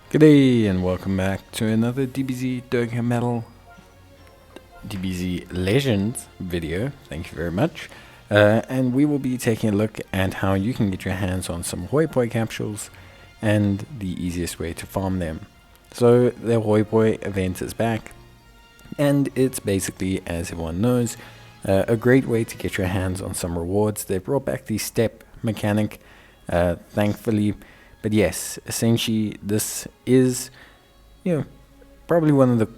G'day and welcome back to another DBZ Saga Medal DBZ Legends video. Thank you very much. And we will be taking a look at how you can get your hands on some Hoi-Poi capsules and the easiest way to farm them. So the Hoi-Poi event is back, and it's basically, as everyone knows, a great way to get your hands on some rewards. They've brought back the step mechanic, thankfully. But yes, essentially this is, probably one of the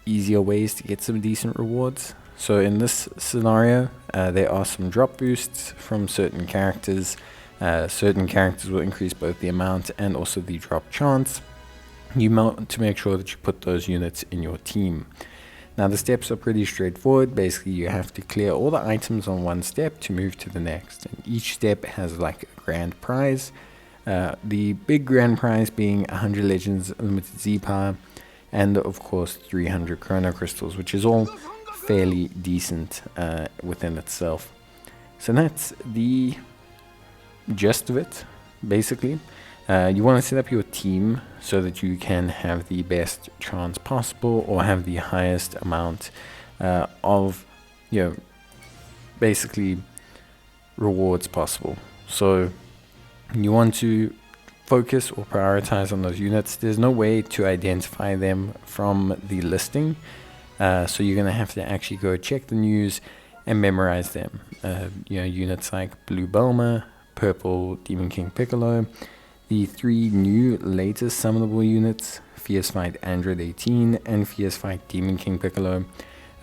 easier ways to get some decent rewards. So in this scenario, there are some drop boosts from certain characters. Certain characters will increase both the amount and also the drop chance. You want to make sure that you put those units in your team. Now the steps are pretty straightforward. Basically you have to clear all the items on one step to move to the next. And each step has like a grand prize. The big grand prize being 100 Legends Limited Z Power, and of course 300 Chrono Crystals, which is all fairly decent within itself. So that's the gist of it, basically. You want to set up your team so that you can have the best chance possible, or have the highest amount of, basically rewards possible. So you want to focus or prioritize on those units. There's no way to identify them from the listing, so you're going to have to actually go check the news and memorize them. Units like Blue Bulma, Purple Demon King Piccolo, the three new latest summonable units, Fierce Fight Android 18 and Fierce Fight Demon King Piccolo,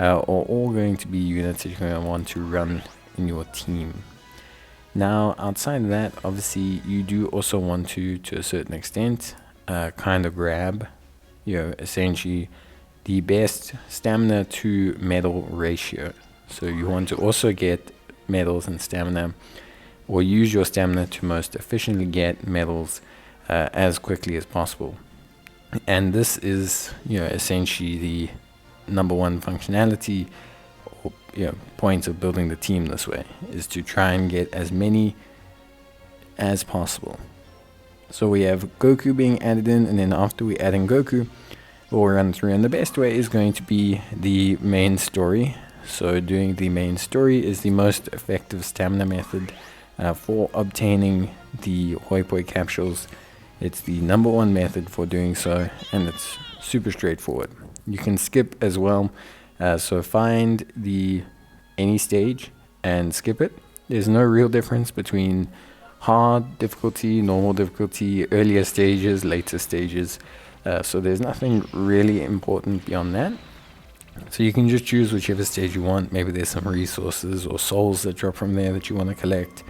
are all going to be units that you're going to want to run in your team. Now, outside of that, obviously, you do also want to a certain extent, kind of grab, essentially the best stamina to medal ratio. So you want to also get medals and stamina, or use your stamina to most efficiently get medals as quickly as possible. And this is, essentially the number one functionality, point of building the team this way, is to try and get as many as possible. So we have Goku being added in, and then after we add in Goku, we'll run through, and the best way is going to be the main story. So doing the main story is the most effective stamina method for obtaining the Hoi-Poi capsules. It's the number one method for doing so, and it's super straightforward. You can skip as well. So find any stage and skip it. There's no real difference between hard difficulty, normal difficulty, earlier stages, later stages. So there's nothing really important beyond that. So you can just choose whichever stage you want. Maybe there's some resources or souls that drop from there that you want to collect.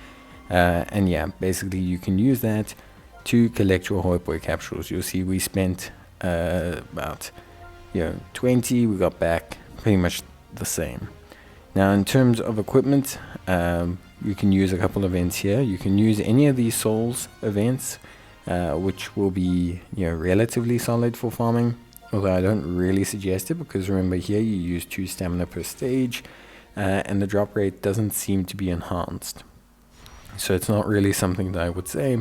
And yeah, basically you can use that to collect your Hoi-Poi capsules. You'll see we spent about 20, we got back pretty much the same. Now in terms of equipment, you can use a couple of events here. You can use any of these souls events, which will be relatively solid for farming, although I don't really suggest it, because remember here you use 2 stamina per stage, and the drop rate doesn't seem to be enhanced, so it's not really something that I would say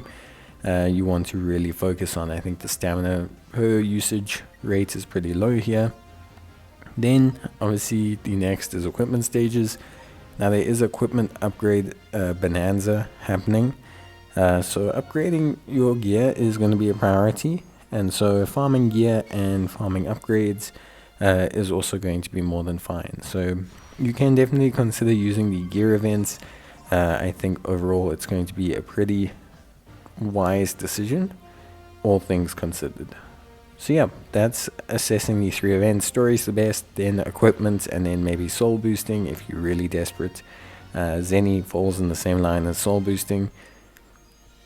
you want to really focus on. I think the stamina per usage rate is pretty low here. Then obviously the next is equipment stages. Now there is equipment upgrade bonanza happening, so upgrading your gear is going to be a priority, and so farming gear and farming upgrades is also going to be more than fine. So you can definitely consider using the gear events. I think overall it's going to be a pretty wise decision, all things considered. So yeah, that's assessing these 3 events. Story's the best, then equipment, and then maybe soul boosting if you're really desperate. Zenny falls in the same line as soul boosting.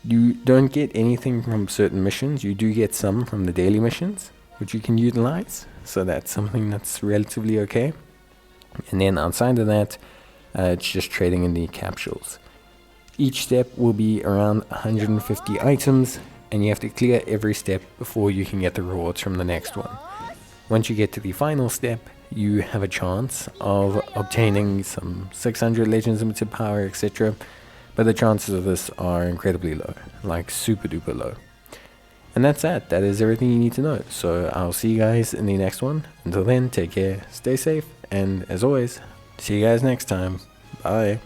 You don't get anything from certain missions. You do get some from the daily missions, which you can utilize, so that's something that's relatively okay. And then outside of that, it's just trading in the capsules. Each step will be around 150 items, and you have to clear every step before you can get the rewards from the next one. Once you get to the final step, you have a chance of obtaining some 600 Legends Limited Power, etc. But the chances of this are incredibly low, like super duper low. And that's that. That is everything you need to know. So I'll see you guys in the next one. Until then, take care, stay safe, and as always, see you guys next time. Bye.